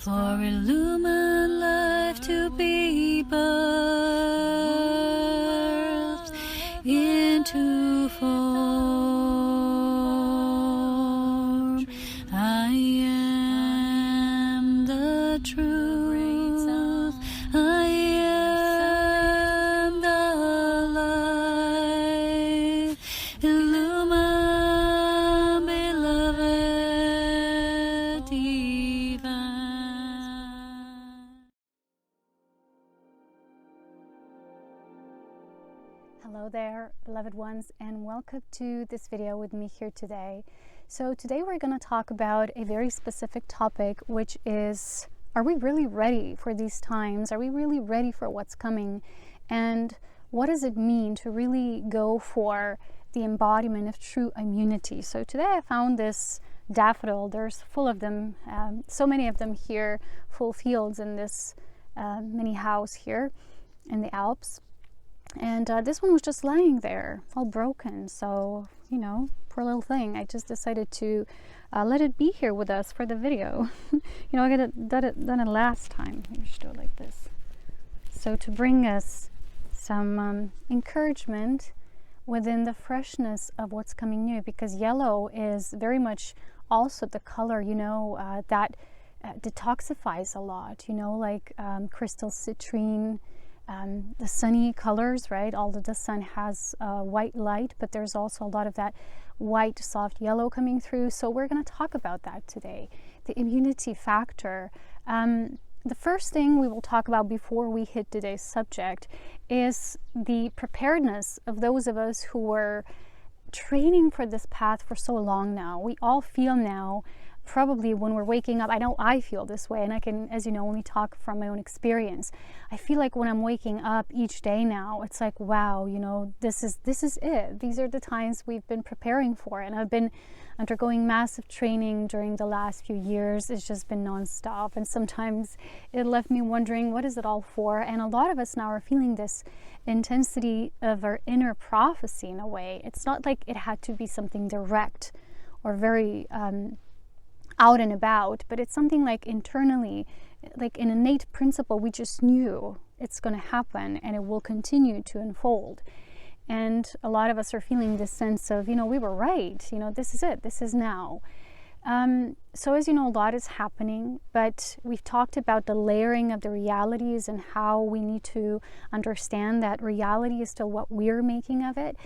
for illumined life to be birthed into form. I am the truth. I am the light. Illumine, beloved divine. Hello there, beloved ones, and welcome to this video with me here today. So today we're going to talk about a very specific topic, which is, are we really ready for these times? Are we really ready for what's coming? And what does it mean to really go for the embodiment of true immunity? So today I found this daffodil. There's full of them, so many of them here, full fields in this mini house here in the Alps. And this one was just lying there, all broken. So, you know, poor little thing. I just decided to let it be here with us for the video. You know, I done it last time. Let me just do it like this. So to bring us some encouragement within the freshness of what's coming new, because yellow is very much also the color, you know, that detoxifies a lot, you know, like crystal citrine. The sunny colors, right? All of the sun has white light, but there's also a lot of that white soft yellow coming through. So we're going to talk about that today, the immunity factor. The first thing we will talk about before we hit today's subject is the preparedness of those of us who were training for this path for so long now. We all feel now, probably when we're waking up, I know I feel this way, and I can, as you know, only talk from my own experience. I feel like when I'm waking up each day now, it's like, wow, you know, this is it. These are the times we've been preparing for, and I've been undergoing massive training during the last few years. It's just been nonstop, and sometimes it left me wondering, what is it all for? And a lot of us now are feeling this intensity of our inner prophecy in a way. It's not like it had to be something direct or very out and about, but it's something like internally, like an innate principle. We just knew it's going to happen and it will continue to unfold. And a lot of us are feeling this sense of, you know, we were right, you know, this is it, this is now. So as you know, a lot is happening, but we've talked about the layering of the realities and how we need to understand that reality is still what we're making of it,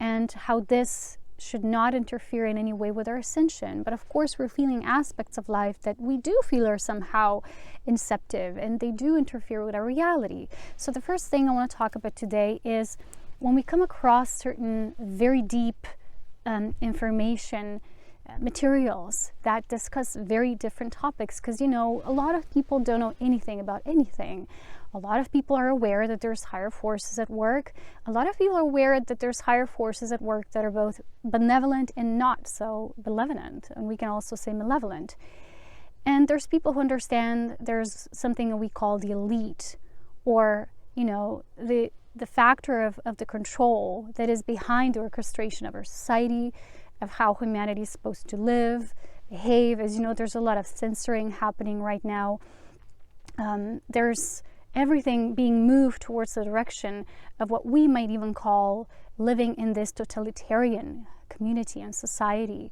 and how this should not interfere in any way with our ascension. But of course, we're feeling aspects of life that we do feel are somehow inceptive, and they do interfere with our reality. So the first thing I want to talk about today is when we come across certain very deep information materials that discuss very different topics, because, you know, a lot of people don't know anything about anything. A lot of people are aware that there's higher forces at work. A lot of people are aware that there's higher forces at work that are both benevolent and not so benevolent. And we can also say malevolent. And there's people who understand there's something that we call the elite, or, you know, the factor of the control that is behind the orchestration of our society, of how humanity is supposed to live, behave. As you know, there's a lot of censoring happening right now. There's everything being moved towards the direction of what we might even call living in this totalitarian community and society,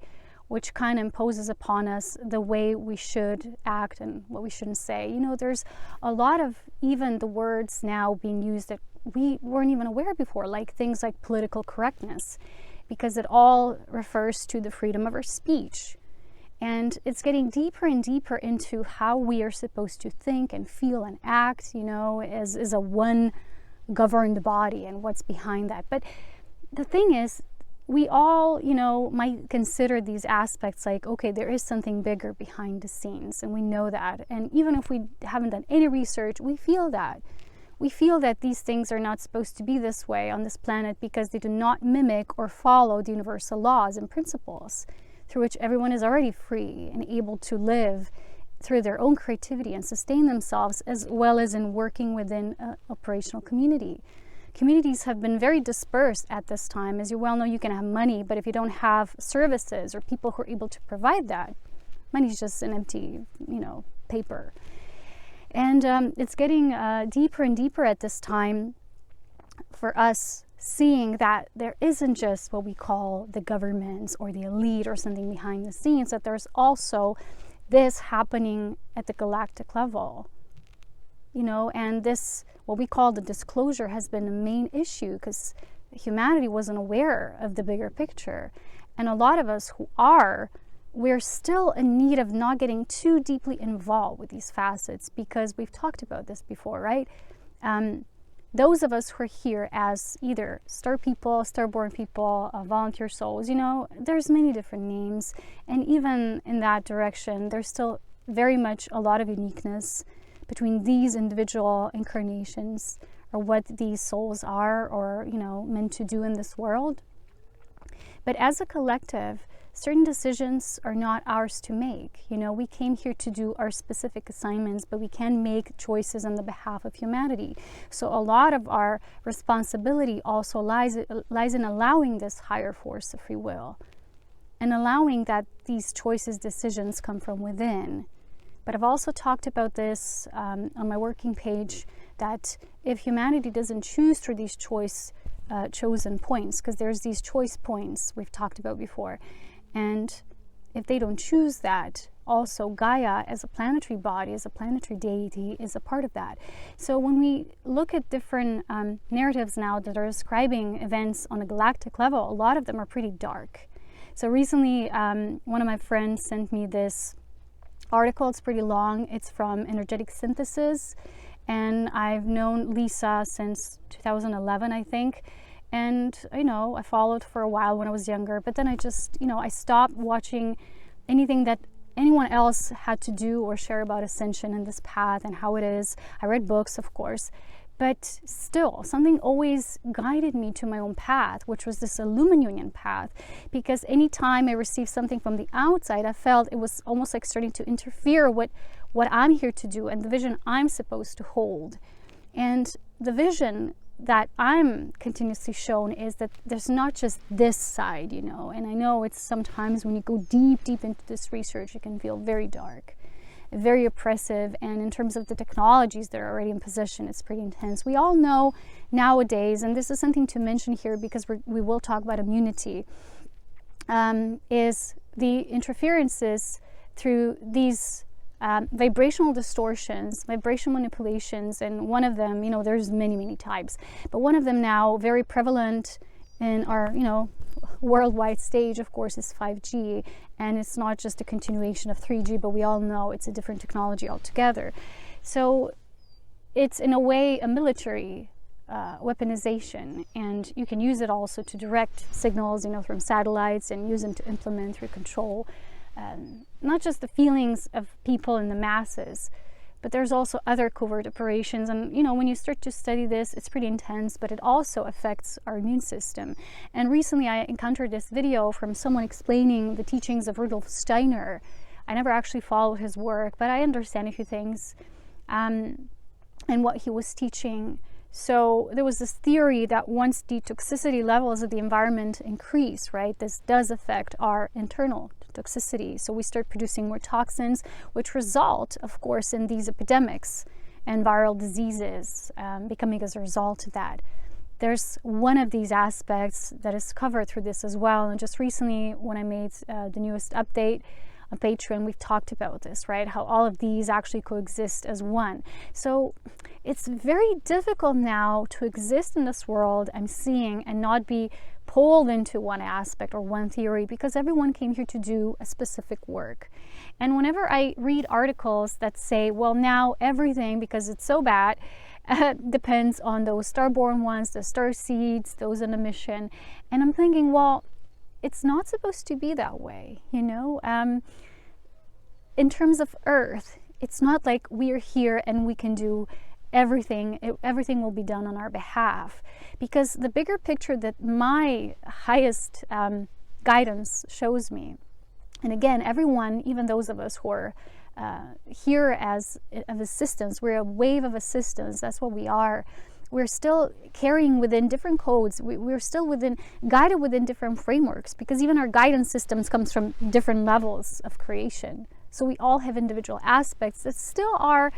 which kind of imposes upon us the way we should act and what we shouldn't say. You know, there's a lot of even the words now being used that we weren't even aware before, like things like political correctness, because it all refers to the freedom of our speech. And it's getting deeper and deeper into how we are supposed to think and feel and act, you know, as a one governed body and what's behind that. But the thing is, we all, you know, might consider these aspects like, okay, there is something bigger behind the scenes, and we know that. And even if we haven't done any research, we feel that. We feel that these things are not supposed to be this way on this planet because they do not mimic or follow the universal laws and principles through which everyone is already free and able to live through their own creativity and sustain themselves, as well as in working within an operational community. Communities have been very dispersed at this time. As you well know, you can have money, but if you don't have services or people who are able to provide that, money is just an empty, paper. And it's getting deeper and deeper at this time for us, seeing that there isn't just what we call the governments or the elite or something behind the scenes, that there's also this happening at the galactic level, you know. And this, what we call the disclosure, has been a main issue because humanity wasn't aware of the bigger picture. And a lot of us who are, we're still in need of not getting too deeply involved with these facets, because we've talked about this before, right? Those of us who are here as either star people, starborn people, volunteer souls, you know, there's many different names. And even in that direction, there's still very much a lot of uniqueness between these individual incarnations, or what these souls are, or, you know, meant to do in this world. But as a collective, certain decisions are not ours to make. You know, we came here to do our specific assignments, but we can make choices on the behalf of humanity. So a lot of our responsibility also lies in allowing this higher force of free will, and allowing that these choices, decisions come from within. But I've also talked about this on my working page, that if humanity doesn't choose through these chosen points, because there's these choice points we've talked about before, and if they don't choose that, also Gaia as a planetary body, as a planetary deity, is a part of that. So when we look at different narratives now that are describing events on a galactic level, a lot of them are pretty dark. So recently, one of my friends sent me this article. It's pretty long. It's from Energetic Synthesis, and I've known Lisa since 2011, I think. And, you know, I followed for a while when I was younger, but then I just, you know, I stopped watching anything that anyone else had to do or share about Ascension and this path and how it is. I read books, of course, but still, something always guided me to my own path, which was this Illuminunion path. Because anytime I received something from the outside, I felt it was almost like starting to interfere with what I'm here to do and the vision I'm supposed to hold. And the vision that I'm continuously shown is that there's not just this side, you know. And I know it's sometimes when you go deep into this research, it can feel very dark, very oppressive. And in terms of the technologies that are already in possession, it's pretty intense. We all know nowadays, and this is something to mention here because we will talk about immunity, is the interferences through these vibrational distortions, vibrational manipulations. And one of them, you know, there's many types, but one of them now very prevalent in our, you know, worldwide stage, of course, is 5G. And it's not just a continuation of 3G, but we all know it's a different technology altogether. So it's in a way a military weaponization, and you can use it also to direct signals, you know, from satellites, and use them to implement through control not just the feelings of people in the masses, but there's also other covert operations. And, you know, when you start to study this, it's pretty intense, but it also affects our immune system. And recently I encountered this video from someone explaining the teachings of Rudolf Steiner. I never actually followed his work, but I understand a few things and what he was teaching. So there was this theory that once the toxicity levels of the environment increase, right, this does affect our internal toxicity. So we start producing more toxins, which result, of course, in these epidemics and viral diseases becoming as a result of that. There's one of these aspects that is covered through this as well. And just recently, when I made the newest update on Patreon, we've talked about this, right? How all of these actually coexist as one. So it's very difficult now to exist in this world, I'm seeing, and not be pulled into one aspect or one theory, because everyone came here to do a specific work. And whenever I read articles that say, well, now everything, because it's so bad, depends on those starborn ones, the star seeds, those on a mission, and I'm thinking, well, it's not supposed to be that way, you know. In terms of Earth, it's not like we are here and we can do everything. Everything will be done on our behalf, because the bigger picture that my highest guidance shows me, and again, everyone, even those of us who are here as of assistance, we're a wave of assistance. That's what we are. We're still carrying within different codes. We're still guided within different frameworks, because even our guidance systems comes from different levels of creation. So we all have individual aspects that still are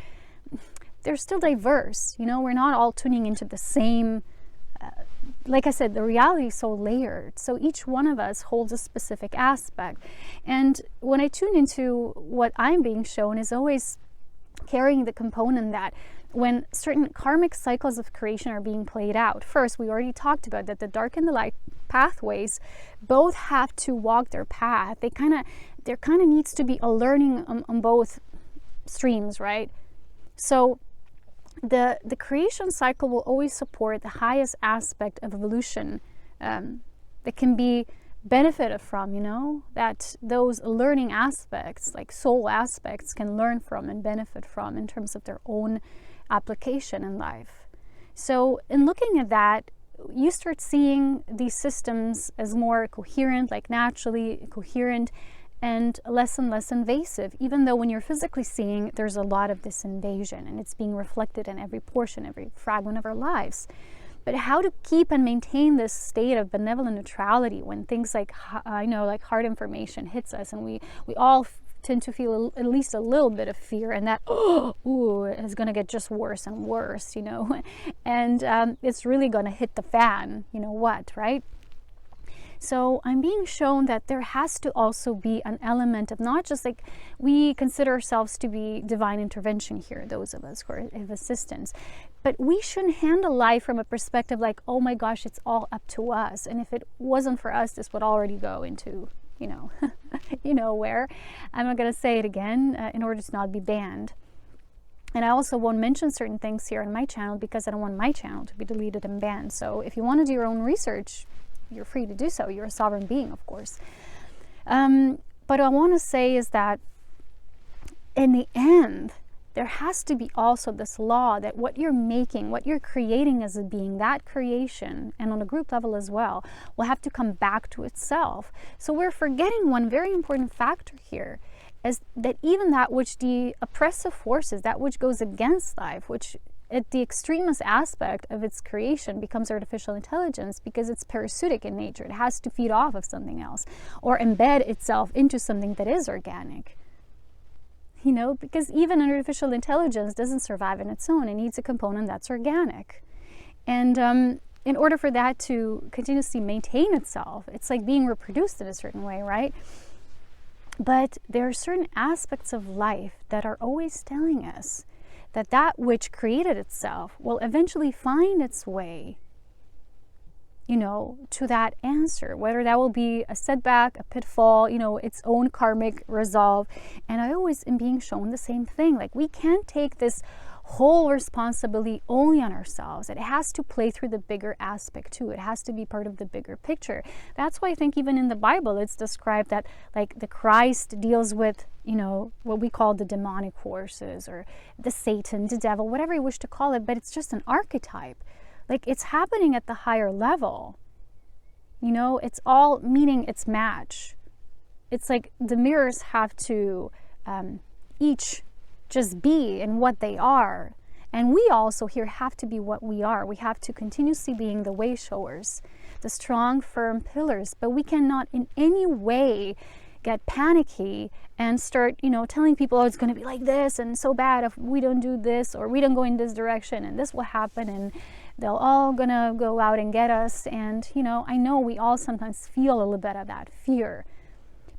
they're still diverse. You know, we're not all tuning into the same, like I said, the reality is so layered. So each one of us holds a specific aspect. And when I tune into what I'm being shown is always carrying the component that when certain karmic cycles of creation are being played out, first, we already talked about that the dark and the light pathways both have to walk their path. There kind of needs to be a learning on both streams, right? So the creation cycle will always support the highest aspect of evolution that can be benefited from, you know, that those learning aspects, like soul aspects, can learn from and benefit from in terms of their own application in life. So in looking at that, you start seeing these systems as more coherent, like naturally coherent, and less invasive, even though when you're physically seeing, there's a lot of this invasion and it's being reflected in every portion, every fragment of our lives. But how to keep and maintain this state of benevolent neutrality when things like, like hard information hits us, and we all tend to feel at least a little bit of fear, and that, it's going to get just worse and worse, you know, and it's really going to hit the fan, you know what, right? So I'm being shown that there has to also be an element of not just like we consider ourselves to be divine intervention here, those of us who are of assistance, but we shouldn't handle life from a perspective like, oh my gosh, it's all up to us. And if it wasn't for us, this would already go into, you know, you know where. I'm not going to say it again in order to not be banned. And I also won't mention certain things here on my channel because I don't want my channel to be deleted and banned. So if you want to do your own research, you're free to do so. You're a sovereign being, of course. But what I want to say is that in the end, there has to be also this law that what you're making, what you're creating as a being, that creation, and on a group level as well, will have to come back to itself. So we're forgetting one very important factor here, is that even that which the oppressive forces, that which goes against life, which at the extremist aspect of its creation becomes artificial intelligence because it's parasitic in nature. It has to feed off of something else or embed itself into something that is organic. You know, because even an artificial intelligence doesn't survive on its own. It needs a component that's organic. And in order for that to continuously maintain itself, it's like being reproduced in a certain way, right? But there are certain aspects of life that are always telling us that that which created itself will eventually find its way, you know, to that answer, whether that will be a setback, a pitfall, you know, its own karmic resolve. And I always am being shown the same thing. Like, we can't take this whole responsibility only on ourselves. It has to play through the bigger aspect too. It has to be part of the bigger picture. That's why I think even in the Bible, it's described that like the Christ deals with, you know, what we call the demonic forces or the Satan, the devil, whatever you wish to call it, but it's just an archetype. Like, it's happening at the higher level. You know, it's all meeting its match. It's like the mirrors have to each just be in what they are. And we also here have to be what we are. We have to continuously being the way showers, the strong, firm pillars. But we cannot in any way get panicky and start, you know, telling people, oh, it's going to be like this and so bad if we don't do this or we don't go in this direction and this will happen and they'll all gonna go out and get us. And, you know, I know we all sometimes feel a little bit of that fear.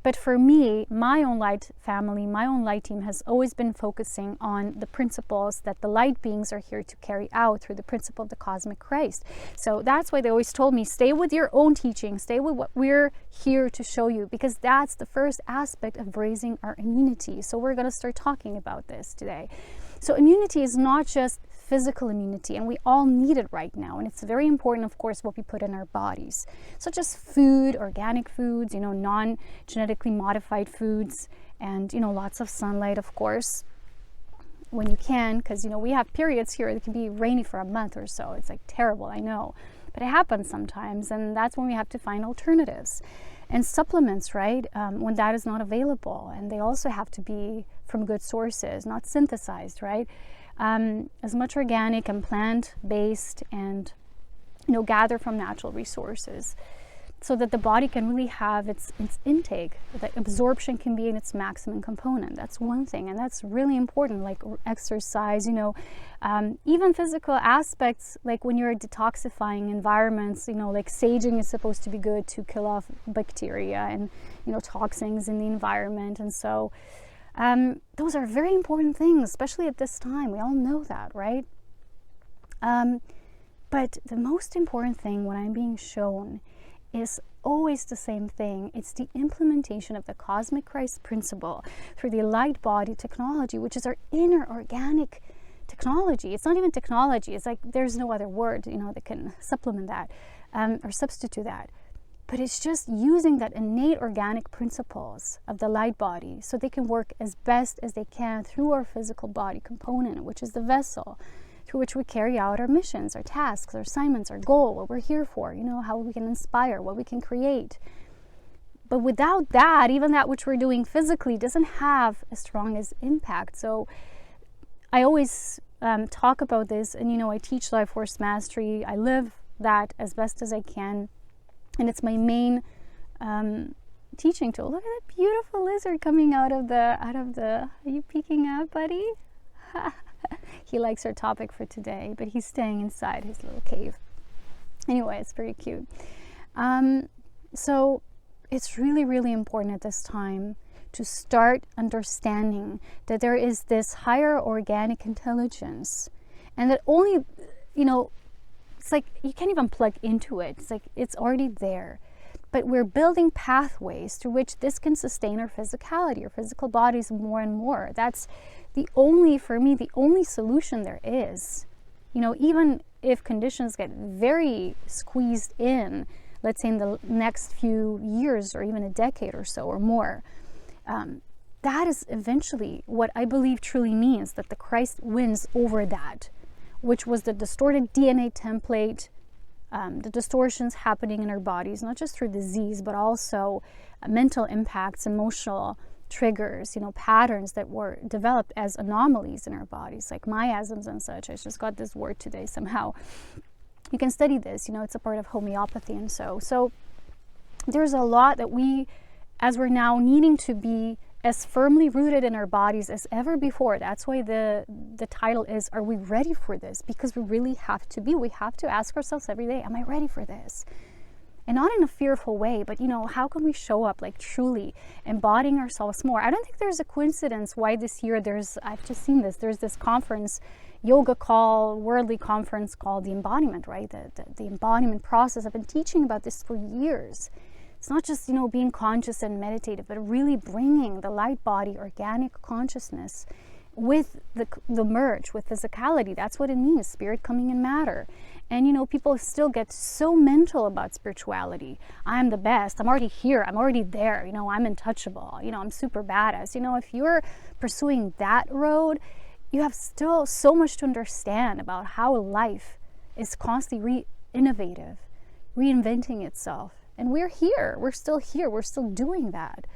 But for me, my own light family, my own light team has always been focusing on the principles that the light beings are here to carry out through the principle of the cosmic Christ. So that's why they always told me, stay with your own teaching, stay with what we're here to show you, because that's the first aspect of raising our immunity. So we're going to start talking about this today. So immunity is not just physical immunity, and we all need it right now, and it's very important, of course, what we put in our bodies, such as food, organic foods, you know, non-genetically modified foods, and, you know, lots of sunlight, of course, when you can, because, you know, we have periods here that can be rainy for a month or so. It's like terrible, I know, but it happens sometimes, and that's when we have to find alternatives. And supplements, right, when that is not available, and they also have to be from good sources, not synthesized, right? As much organic and plant-based, and, you know, gather from natural resources. so that the body can really have its intake, that absorption can be in its maximum component. That's one thing, and that's really important, like exercise, even physical aspects, like when you're detoxifying environments, like saging is supposed to be good to kill off bacteria and, toxins in the environment. And so those are very important things, especially at this time. We all know that, right? But the most important thing when I'm being shown is always the same thing. It's the implementation of the cosmic Christ principle through the light body technology, which is our inner organic technology. It's not even technology. It's like there's no other word, that can supplement that or substitute that. But it's just using that innate organic principles of the light body so they can work as best as they can through our physical body component, which is the vessel through which we carry out our missions, our tasks, our assignments, our goal, what we're here for, how we can inspire, what we can create. But without that, even that which we're doing physically doesn't have as strong as impact. So I always talk about this, and I teach Life Force Mastery. I live that as best as I can, and it's my main teaching tool. Look at that beautiful lizard coming out of the. Are you peeking out, buddy? He likes our topic for today, but he's staying inside his little cave. Anyway, it's very cute. So it's really, really important at this time to start understanding that there is this higher organic intelligence, and that only, it's like you can't even plug into it. It's like it's already there. But we're building pathways through which this can sustain our physicality, our physical bodies more and more. That's for me, the only solution there is. Even if conditions get very squeezed in, let's say in the next few years or even a decade or so or more, that is eventually what I believe truly means that the Christ wins over that, which was the distorted DNA template, the distortions happening in our bodies, not just through disease, but also mental impacts, emotional triggers, patterns that were developed as anomalies in our bodies, like miasms and such. I just got this word today somehow. You can study this, it's a part of homeopathy. And so there's a lot that as we're now needing to be as firmly rooted in our bodies as ever before. That's why the title is, are we ready for this? Because we really have to be. We have to ask ourselves every day, am I ready for this? And not in a fearful way, but how can we show up like truly embodying ourselves more? I don't think there's a coincidence why this year I've just seen this, there's this conference, worldly conference called the Embodiment, right? The embodiment process. I've been teaching about this for years. It's not just, being conscious and meditative, but really bringing the light body, organic consciousness with the merge, with physicality. That's what it means, spirit coming in matter. And, people still get so mental about spirituality. I'm the best. I'm already here. I'm already there. I'm untouchable. I'm super badass. If you're pursuing that road, you have still so much to understand about how life is constantly innovative, reinventing itself. And we're here. We're still here. We're still doing that.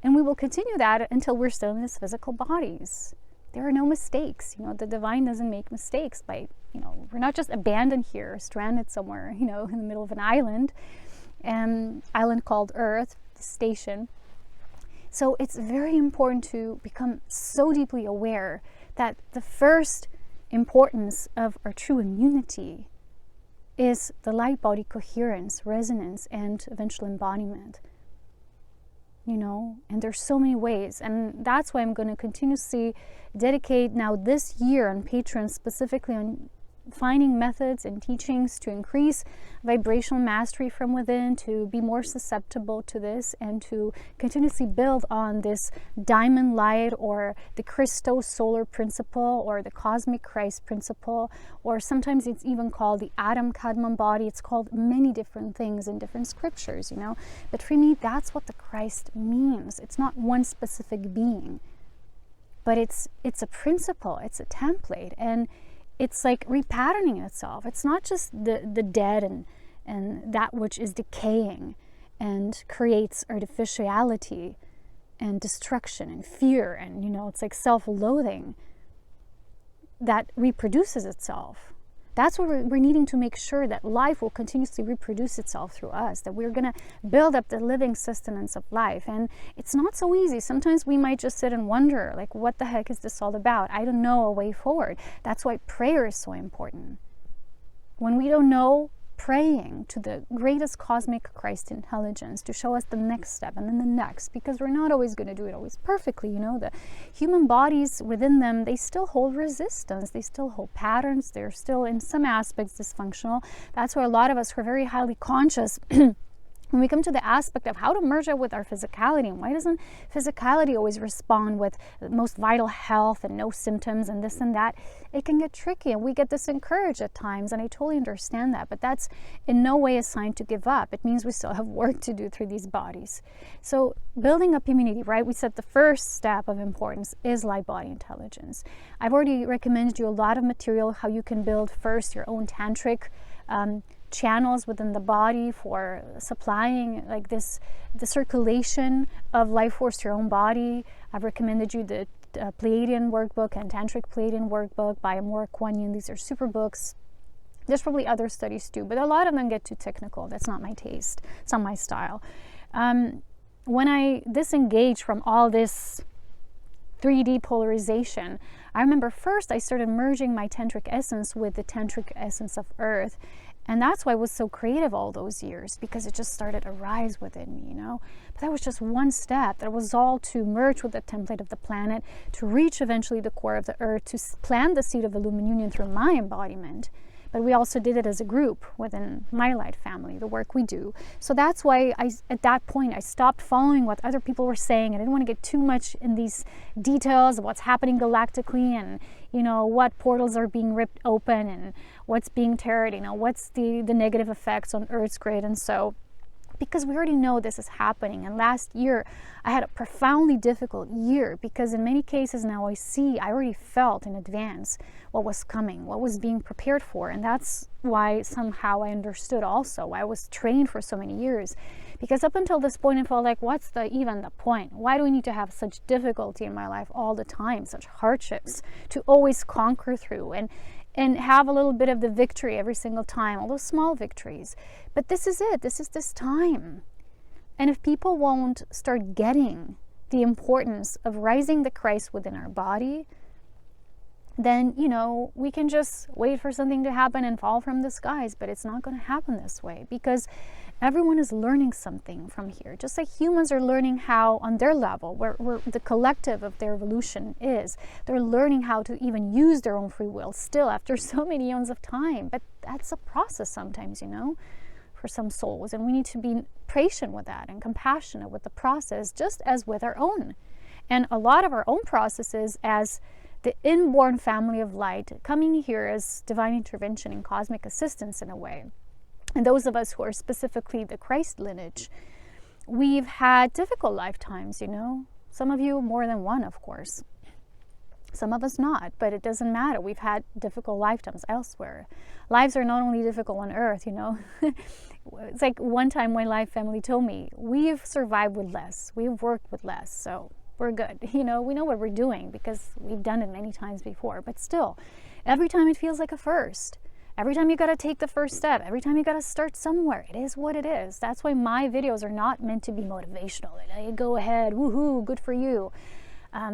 And we will continue that until we're still in these physical bodies. There are no mistakes. The divine doesn't make mistakes by, we're not just abandoned here, stranded somewhere, in the middle of an island called Earth, the station. So it's very important to become so deeply aware that the first importance of our true immunity is the light body coherence, resonance, and eventual embodiment. And there's so many ways, and that's why I'm going to continuously dedicate now this year on Patreon specifically on finding methods and teachings to increase vibrational mastery from within, to be more susceptible to this, and to continuously build on this diamond light, or the Christos solar principle, or the cosmic Christ principle, or sometimes it's even called the Adam Kadmon body. It's called many different things in different scriptures, but for me, that's what the Christ means. It's not one specific being, but it's a principle, it's a template, and it's like repatterning itself. It's not just the dead and that which is decaying and creates artificiality and destruction and fear, and it's like self-loathing that reproduces itself. That's where we're needing to make sure that life will continuously reproduce itself through us, that we're going to build up the living sustenance of life. And it's not so easy. Sometimes we might just sit and wonder, like, what the heck is this all about? I don't know a way forward. That's why prayer is so important. When we don't know, praying to the greatest cosmic Christ intelligence to show us the next step and then the next, because we're not always going to do it always perfectly. You know, the human bodies within them, they still hold resistance, they still hold patterns, they're still in some aspects dysfunctional. That's why a lot of us who are very highly conscious when we come to the aspect of how to merge it with our physicality, and why doesn't physicality always respond with the most vital health and no symptoms and this and that, it can get tricky and we get disencouraged at times, and I totally understand that, but that's in no way a sign to give up. It means we still have work to do through these bodies. So building up immunity, right? We said the first step of importance is light body intelligence. I've already recommended you a lot of material, how you can build first your own tantric channels within the body for supplying like the circulation of life force to your own body. I've recommended you the Pleiadian workbook and Tantric Pleiadian workbook by Amora Kuan. These are super books. There's probably other studies too, but a lot of them get too technical. That's not my taste. It's not my style. When I disengaged from all this 3D polarization, I remember first I started merging my tantric essence with the tantric essence of Earth. And that's why I was so creative all those years, because it just started to rise within me, you know. But that was just one step. That was all to merge with the template of the planet, to reach eventually the core of the earth, to plant the seed of the Lumen Union through my embodiment. But we also did it as a group within my light family, the work we do. So that's why at that point, I stopped following what other people were saying. I didn't want to get too much in these details of what's happening galactically and, you know, what portals are being ripped open and what's being teared, you know, what's the negative effects on Earth's grid. And so, because we already know this is happening. And last year, I had a profoundly difficult year because in many cases now I already felt in advance what was coming, what was being prepared for. And that's why somehow I understood also why I was trained for so many years. Because up until this point, I felt like, what's even the point? Why do we need to have such difficulty in my life all the time, such hardships to always conquer through and have a little bit of the victory every single time, all those small victories. But this is it. This is this time. And if people won't start getting the importance of rising the Christ within our body, then, you know, we can just wait for something to happen and fall from the skies. But it's not going to happen this way, because everyone is learning something from here. Just like humans are learning how, on their level, where the collective of their evolution is, they're learning how to even use their own free will still after so many eons of time. But that's a process sometimes, you know, for some souls. And we need to be patient with that and compassionate with the process, just as with our own. And a lot of our own processes as the inborn family of light coming here as divine intervention and cosmic assistance in a way. And those of us who are specifically the Christ lineage, we've had difficult lifetimes, you know. Some of you more than one, of course. Some of us not, but it doesn't matter. We've had difficult lifetimes elsewhere. Lives are not only difficult on Earth, you know. It's like one time my life family told me, we've survived with less. We've worked with less, so we're good. You know, we know what we're doing because we've done it many times before. But still, every time it feels like a first. Every time you got to take the first step, every time you got to start somewhere, it is what it is. That's why my videos are not meant to be motivational. Like, go ahead, woohoo, good for you.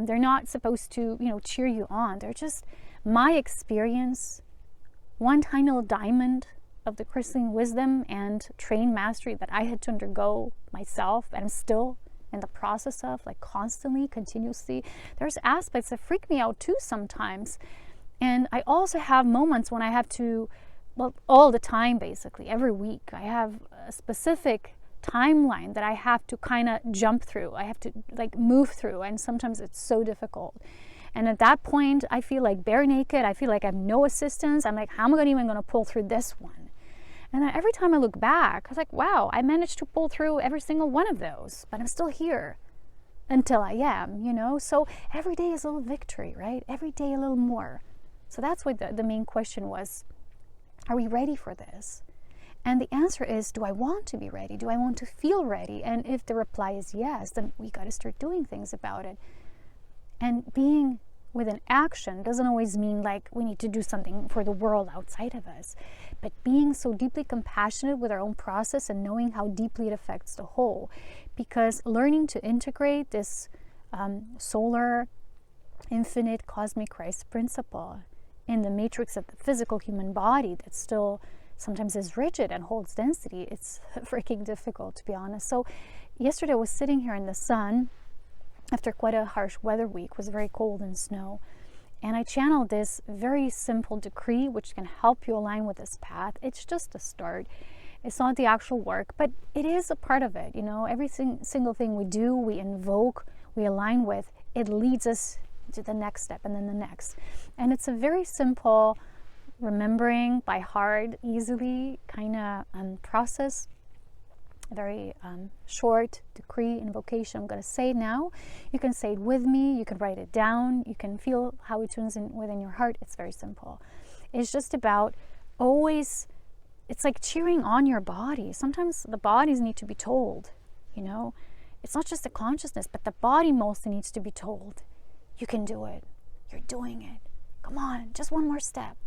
They're not supposed to, you know, cheer you on. They're just my experience, one tiny little diamond of the crystalline wisdom and trained mastery that I had to undergo myself, and I'm still in the process of, like, constantly, continuously. There's aspects that freak me out too sometimes. And I also have moments when I have to, well, all the time, basically, every week, I have a specific timeline that I have to kind of jump through. I have to, like, move through, and sometimes it's so difficult. And at that point, I feel like bare naked. I feel like I have no assistance. I'm like, how am I even going to pull through this one? And then every time I look back, I was like, wow, I managed to pull through every single one of those, but I'm still here until I am, you know? So every day is a little victory, right? Every day a little more. So that's what the main question was. Are we ready for this? And the answer is, do I want to be ready? Do I want to feel ready? And if the reply is yes, then we got to start doing things about it. And being with an action doesn't always mean like we need to do something for the world outside of us, but being so deeply compassionate with our own process and knowing how deeply it affects the whole. Because learning to integrate this solar, infinite, cosmic Christ principle in the matrix of the physical human body that still sometimes is rigid and holds density, it's freaking difficult, to be honest. So yesterday I was sitting here in the sun after quite a harsh weather week. It was very cold and snow, and I channeled this very simple decree which can help you align with this path. It's just a start. It's not the actual work, but it is a part of it. You know, every single thing we do, we invoke, we align with, it leads us to the next step and then the next. And it's a very simple remembering by heart, easily kind of process. A very short decree, invocation. I'm going to say it now. You can say it with me. You can write it down. You can feel how it tunes in within your heart. It's very simple. It's just about always, it's like cheering on your body. Sometimes the bodies need to be told, you know. It's not just the consciousness, but the body mostly needs to be told. You can do it. You're doing it. Come on, just one more step,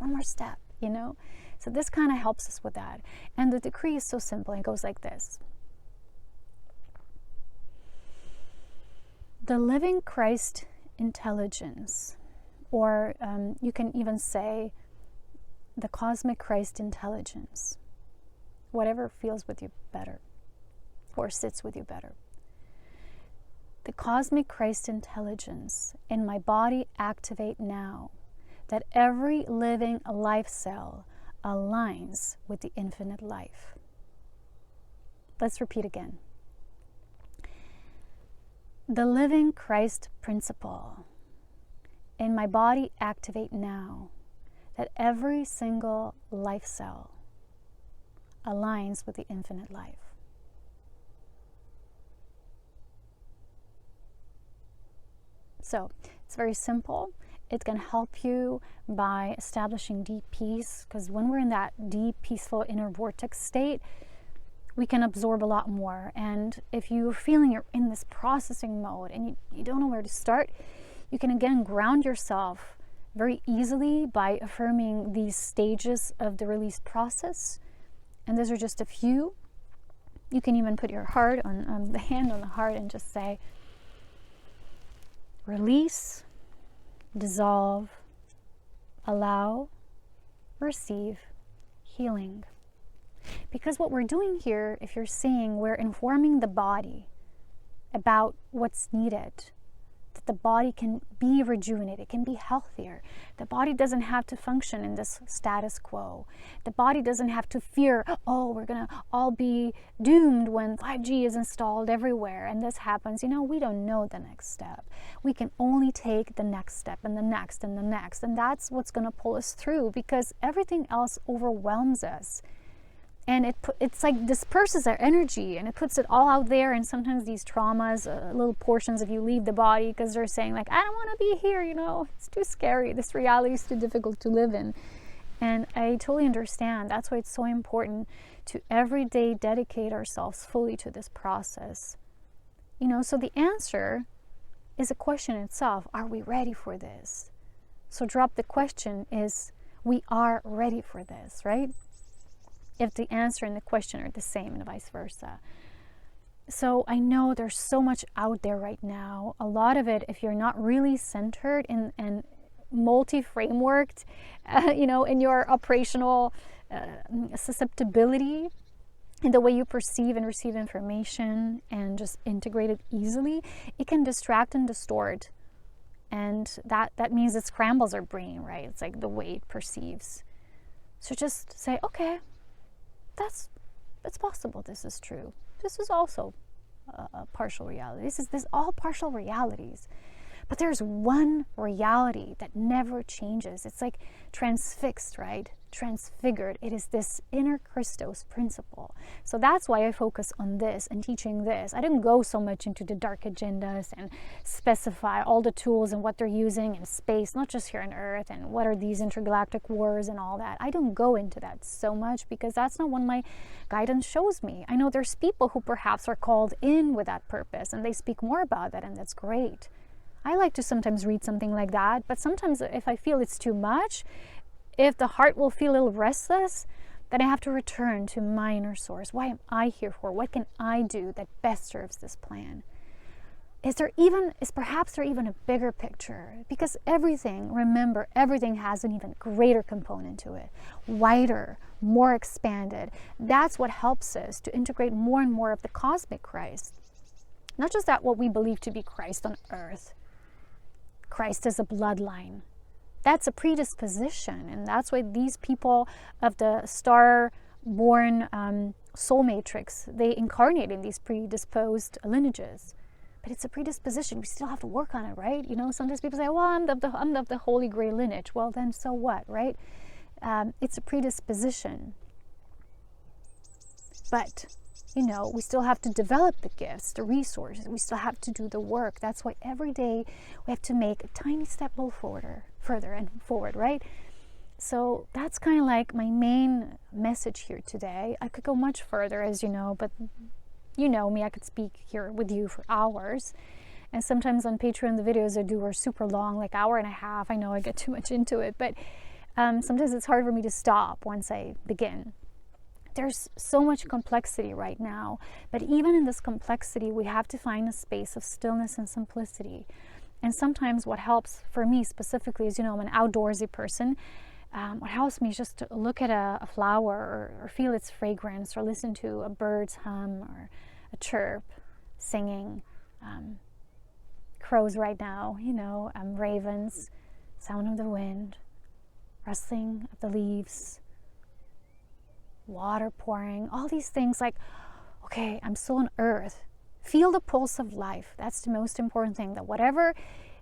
you know. So this kind of helps us with that. And the decree is so simple. It goes like this. The living Christ intelligence, or you can even say the cosmic Christ intelligence, whatever feels with you better or sits with you better. The cosmic Christ intelligence in my body activate now, that every living life cell aligns with the infinite life. Let's repeat again. The living Christ principle in my body activate now, that every single life cell aligns with the infinite life. So it's very simple. It can help you by establishing deep peace, because when we're in that deep, peaceful inner vortex state, we can absorb a lot more. And if you're feeling you're in this processing mode and you don't know where to start, you can again ground yourself very easily by affirming these stages of the release process. And those are just a few. You can even put your heart on the hand on the heart and just say, release, dissolve, allow, receive, healing. Because what we're doing here, if you're seeing, we're informing the body about what's needed, that the body can be rejuvenated, it can be healthier. The body doesn't have to function in this status quo. The body doesn't have to fear, oh, we're gonna all be doomed when 5G is installed everywhere and this happens. You know, we don't know the next step. We can only take the next step and the next and the next, and that's what's gonna pull us through, because everything else overwhelms us. And it's like disperses our energy, and it puts it all out there. And sometimes these traumas, little portions of you leave the body because they're saying like, I don't want to be here, you know, it's too scary. This reality is too difficult to live in. And I totally understand. That's why it's so important to every day dedicate ourselves fully to this process. You know, so the answer is a question itself. Are we ready for this? So drop the question is, we are ready for this, right? If the answer and the question are the same and vice versa. So I know there's so much out there right now. A lot of it, if you're not really centered and multi-frameworked, you know, in your operational susceptibility, in the way you perceive and receive information and just integrate it easily, it can distract and distort. And that means it scrambles our brain, right? It's like the way it perceives. So just say, okay, it's possible this is true. This is also a partial reality. This all partial realities. But there's one reality that never changes. It's like transfixed, right? Transfigured. It is this inner Christos principle. So that's why I focus on this and teaching this. I didn't go so much into the dark agendas and specify all the tools and what they're using in space, not just here on Earth, and what are these intergalactic wars and all that. I don't go into that so much because that's not what my guidance shows me. I know there's people who perhaps are called in with that purpose and they speak more about that, and that's great. I like to sometimes read something like that, but sometimes if I feel it's too much, if the heart will feel a little restless, then I have to return to my inner source. Why am I here for? What can I do that best serves this plan? Is perhaps there even a bigger picture? Because everything, remember, everything has an even greater component to it, wider, more expanded. That's what helps us to integrate more and more of the cosmic Christ. Not just that what we believe to be Christ on earth. Christ is a bloodline. That's a predisposition, and that's why these people of the star-born soul matrix, they incarnate in these predisposed lineages. But it's a predisposition. We still have to work on it, right? You know, sometimes people say, well, I'm of the Holy Grail lineage. Well, then so what, right? It's a predisposition. But, you know, we still have to develop the gifts, the resources. We still have to do the work. That's why every day we have to make a tiny step a little further and forward, right? So that's kind of like my main message here today. I could go much further, as you know, but you know me, I could speak here with you for hours. And sometimes on Patreon, the videos I do are super long, like hour and a half. I know I get too much into it, but sometimes it's hard for me to stop once I begin. There's so much complexity right now, but even in this complexity, we have to find a space of stillness and simplicity. And sometimes what helps for me specifically is, you know, I'm an outdoorsy person. What helps me is just to look at a flower or feel its fragrance or listen to a bird's hum or a chirp, singing, crows right now, you know, ravens, sound of the wind, rustling of the leaves, water pouring, all these things like, okay, I'm still on earth. Feel the pulse of life. That's the most important thing, that whatever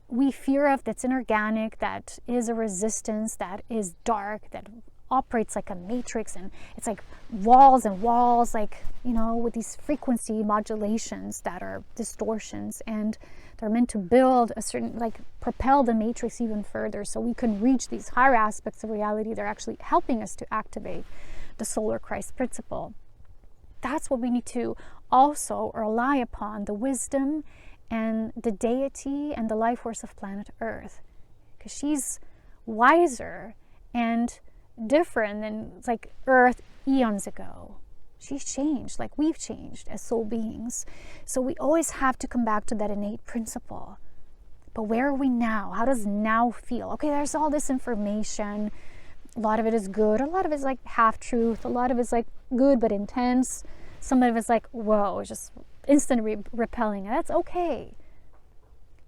we fear of that's inorganic, that is a resistance, that is dark, that operates like a matrix, and it's like walls and walls, like, you know, with these frequency modulations that are distortions, and they're meant to build a certain, like, propel the matrix even further so we can reach these higher aspects of reality. They're actually helping us to activate the solar Christ principle. That's what we need to also rely upon, the wisdom and the deity and the life force of planet Earth, because she's wiser and different than like Earth eons ago. She's changed like we've changed as soul beings. So we always have to come back to that innate principle. But where are we now? How does now feel? Okay, there's all this information. A lot of it is good. A lot of it is like half-truth. A lot of it's like good but intense. Some of it's like, whoa, it's just instantly repelling. That's okay.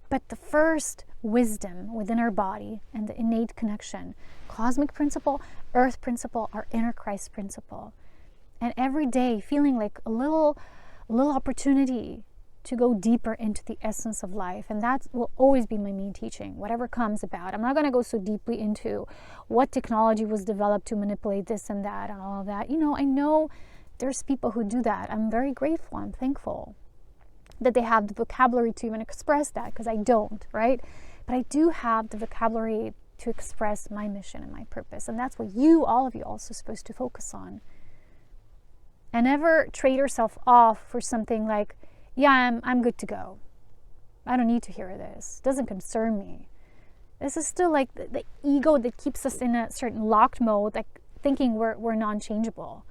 But the first wisdom within our body and the innate connection, cosmic principle, earth principle, our inner Christ principle. And every day feeling like a little opportunity to go deeper into the essence of life. And that will always be my main teaching, whatever comes about. I'm not going to go so deeply into what technology was developed to manipulate this and that and all of that. You know, I know there's people who do that. I'm very grateful. I'm thankful that they have the vocabulary to even express that, because I don't, right? But I do have the vocabulary to express my mission and my purpose. And that's what you, all of you, also supposed to focus on. And never trade yourself off for something like, yeah, I'm good to go. I don't need to hear this. It doesn't concern me. This is still like the ego that keeps us in a certain locked mode, like thinking we're non-changeable.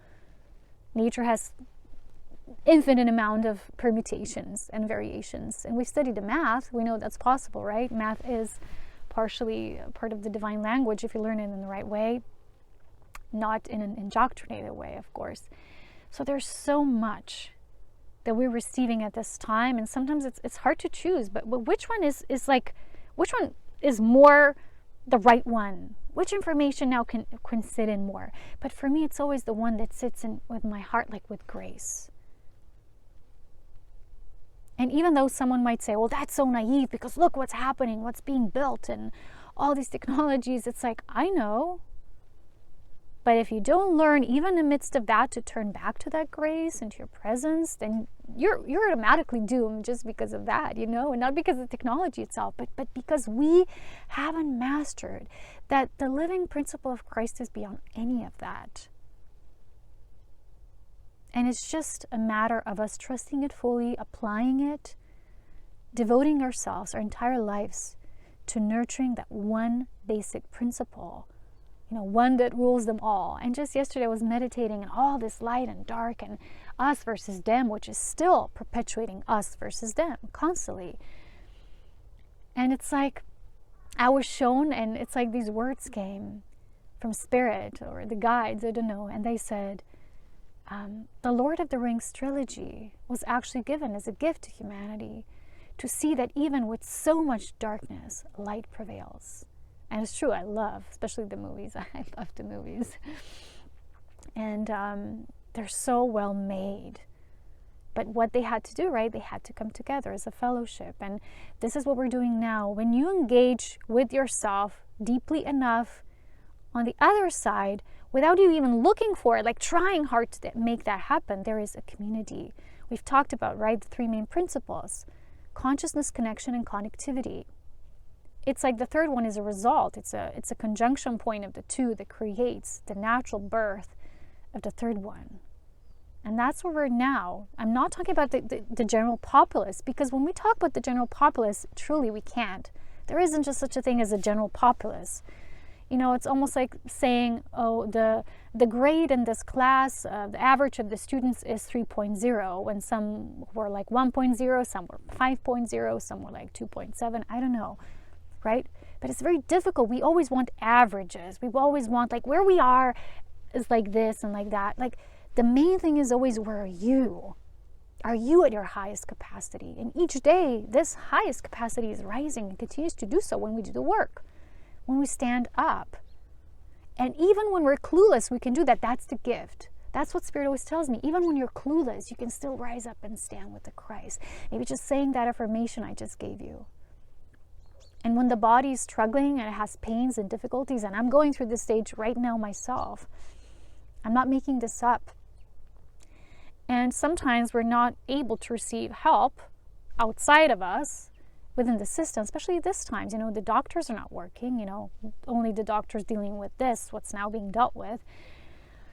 Nature has infinite amount of permutations and variations. And we've studied the math. We know that's possible, right? Math is partially part of the divine language if you learn it in the right way, not in an indoctrinated way, of course. So there's so much that we're receiving at this time, and sometimes it's hard to choose, but which one is like, which one is more the right one? Which information now can sit in more? But for me, it's always the one that sits in with my heart, like with grace. And even though someone might say, well, that's so naive because look what's happening, what's being built and all these technologies, it's like, I know. But if you don't learn, even in the midst of that, to turn back to that grace and to your presence, then you're automatically doomed just because of that, you know, and not because of the technology itself, but because we haven't mastered that the living principle of Christ is beyond any of that. And it's just a matter of us trusting it fully, applying it, devoting ourselves, our entire lives, to nurturing that one basic principle, one that rules them all. And just yesterday I was meditating on all this light and dark and us versus them, which is still perpetuating us versus them constantly. And it's like I was shown, and it's like these words came from Spirit or the guides, I don't know, and they said, the Lord of the Rings trilogy was actually given as a gift to humanity to see that even with so much darkness, light prevails. And it's true, I love, especially the movies. I love the movies. And they're so well made. But what they had to do, right, they had to come together as a fellowship. And this is what we're doing now. When you engage with yourself deeply enough on the other side, without you even looking for it, like trying hard to make that happen, there is a community. We've talked about, right, the three main principles: consciousness, connection, and connectivity. It's like the third one is a result. It's a conjunction point of the two that creates the natural birth of the third one. And that's where we're now. I'm not talking about the general populace, because when we talk about the general populace, truly we can't. There isn't just such a thing as a general populace. It's almost like saying, oh, the grade in this class, the average of the students is 3.0, when some were like 1.0, some were 5.0, some were like 2.7, I don't know, right? But it's very difficult. We always want averages. We always want, like, where we are is like this and like that. Like, the main thing is always, where are you? Are you at your highest capacity? And each day, this highest capacity is rising and continues to do so when we do the work, when we stand up. And even when we're clueless, we can do that. That's the gift. That's what Spirit always tells me. Even when you're clueless, you can still rise up and stand with the Christ. Maybe just saying that affirmation I just gave you. And when the body is struggling and it has pains and difficulties, and I'm going through this stage right now myself, I'm not making this up. And sometimes we're not able to receive help outside of us, within the system, especially this time. The doctors are not working, only the doctors dealing with this, what's now being dealt with.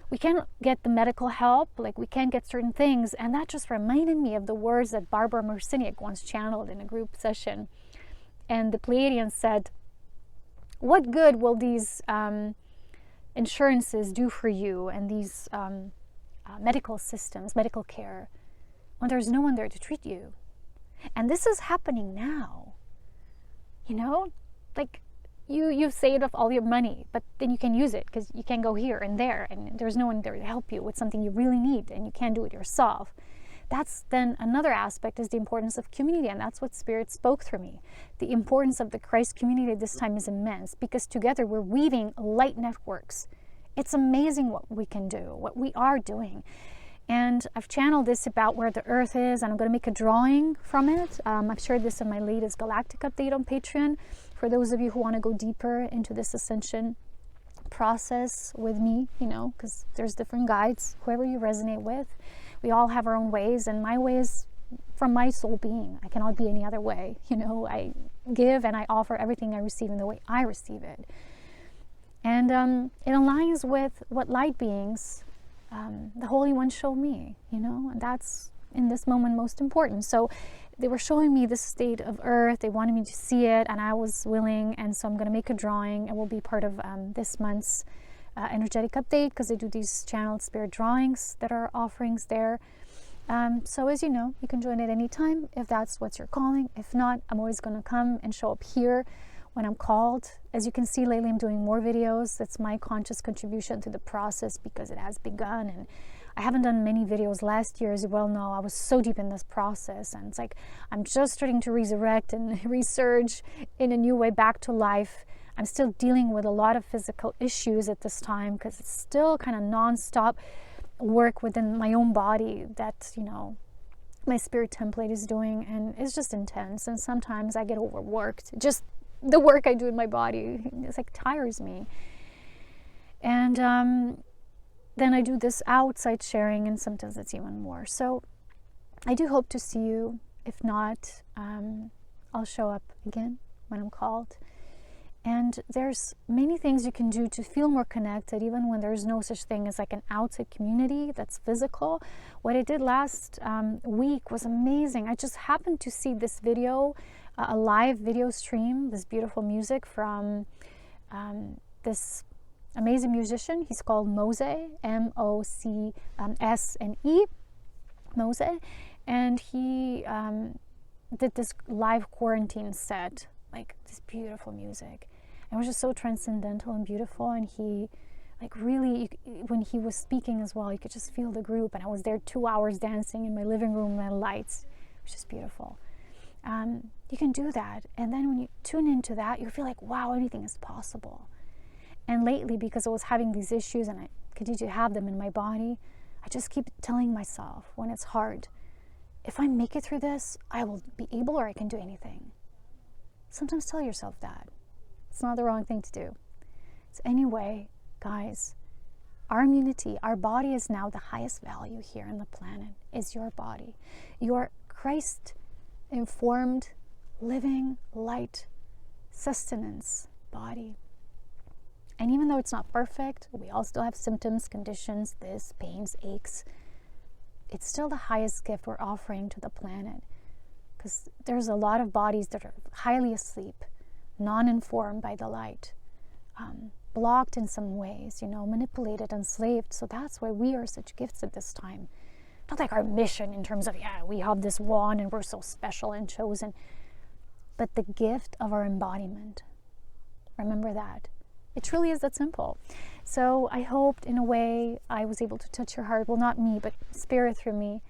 We can't get the medical help, like we can't get certain things. And that just reminded me of the words that Barbara Marciniak once channeled in a group session. And the Pleiadians said, what good will these insurances do for you, and these medical systems, medical care, when there's no one there to treat you? And this is happening now. Like you've saved up all your money, but then you can use it because you can go here and there, and there's no one there to help you with something you really need, and you can't do it yourself. That's then another aspect, is the importance of community, and that's what Spirit spoke through me. The importance of the Christ community this time is immense, because together we're weaving light networks. It's amazing what we can do, what we are doing. And I've channeled this about where the Earth is, and I'm going to make a drawing from it. I've shared this in my latest Galactic Update on Patreon, for those of you who want to go deeper into this ascension process with me, because there's different guides, whoever you resonate with. We all have our own ways, and my way is from my soul being. I cannot be any other way. I give and I offer everything I receive in the way I receive it. And it aligns with what light beings, the Holy One, show me, and that's in this moment most important. So they were showing me the state of Earth. They wanted me to see it, and I was willing. And so I'm going to make a drawing. It will be part of this month's energetic update, because they do these channeled spirit drawings that are offerings there. So as you know, you can join at any time if that's what you're calling. If not, I'm always going to come and show up here when I'm called. As you can see, lately I'm doing more videos. That's my conscious contribution to the process, because it has begun. And I haven't done many videos last year, as you well know. I was so deep in this process, and it's like I'm just starting to resurrect and resurge in a new way back to life. I'm still dealing with a lot of physical issues at this time, because it's still kind of non-stop work within my own body that, my spirit template is doing, and it's just intense. And sometimes I get overworked. Just the work I do in my body, it's like tires me. And then I do this outside sharing, and sometimes it's even more. So I do hope to see you. If not, I'll show up again when I'm called. And there's many things you can do to feel more connected, even when there's no such thing as like an outside community that's physical. What I did last week was amazing. I just happened to see this video, a live video stream, this beautiful music from this amazing musician. He's called Mose, M-O-C-S-N-E, Mose. And he did this live quarantine set, like this beautiful music. It was just so transcendental and beautiful, and he like really, when he was speaking as well, you could just feel the group. And I was there 2 hours dancing in my living room and lights. It was just beautiful. You can do that, and then when you tune into that, you feel like, wow, anything is possible. And lately, because I was having these issues and I continue to have them in my body, I just keep telling myself when it's hard, if I make it through this, I will be able, or I can do anything. Sometimes tell yourself that. It's not the wrong thing to do. So anyway, guys, our immunity, our body is now the highest value here on the planet, is your body. Your Christ-informed, living, light, sustenance body. And even though it's not perfect, we all still have symptoms, conditions, pains, aches, it's still the highest gift we're offering to the planet. Because there's a lot of bodies that are highly asleep, non-informed by the light, blocked in some ways, manipulated, enslaved. So that's why we are such gifts at this time. Not like our mission in terms of, we have this wand and we're so special and chosen, but the gift of our embodiment. Remember that. It truly is that simple. So I hoped in a way I was able to touch your heart. Well, not me, but spirit through me.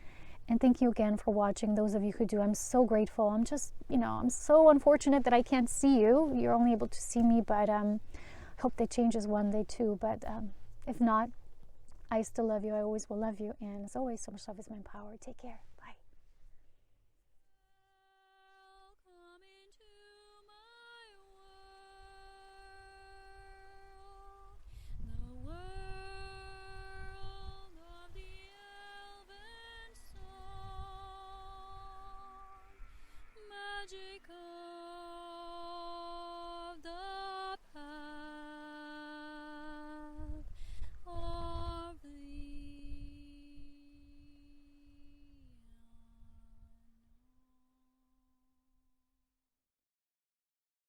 And thank you again for watching, those of you who do. I'm so grateful. I'm just, I'm so unfortunate that I can't see you. You're only able to see me, but I hope that changes one day too. But if not, I still love you. I always will love you. And as always, so much love is my power. Take care.